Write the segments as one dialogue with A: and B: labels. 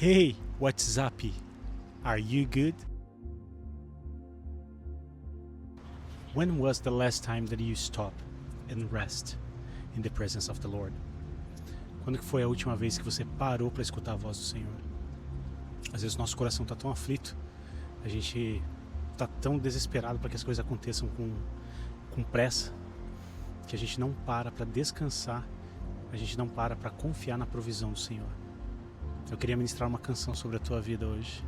A: Hey, what's up? Are you good? When was the last time that you stopped and rest in the presence of the Lord? Quando que foi a última vez que você parou para escutar a voz do Senhor? Às vezes nosso coração está tão aflito, a gente está tão desesperado para que as coisas aconteçam com pressa, que a gente não para descansar, a gente não para confiar na provisão do Senhor. Eu queria ministrar uma canção sobre a tua vida hoje.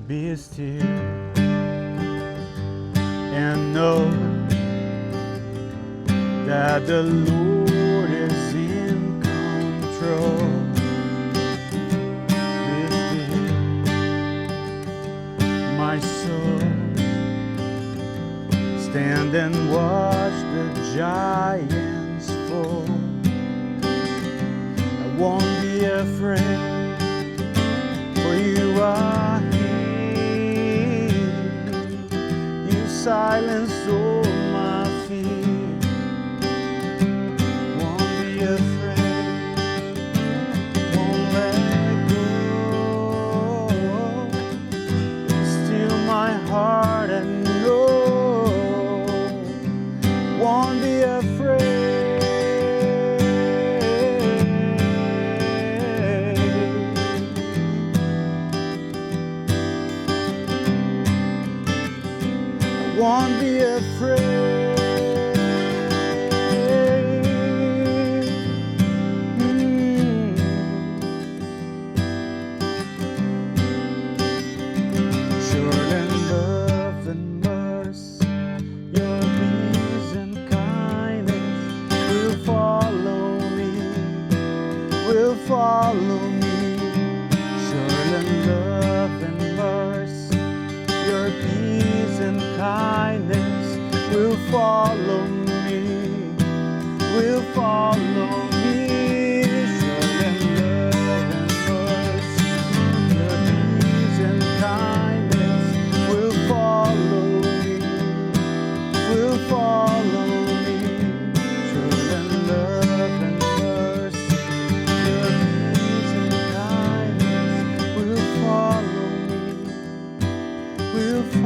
A: Be still and know that the Lord is in control. Be still, my soul. Stand and watch the giants fall. I won't be afraid, for you are here. You silence all my fear. Won't be afraid, won't let go. Still my heart and know. Won't be afraid. Won't be afraid. Surely love and mercy, your peace and kindness will follow me, will follow me. Surely love and mercy, your peace and kindness will follow me, will follow me. Surely love and mercy, your peace and kindness will follow me, will follow me. Surely love and mercy, your peace and kindness will follow me, will follow me.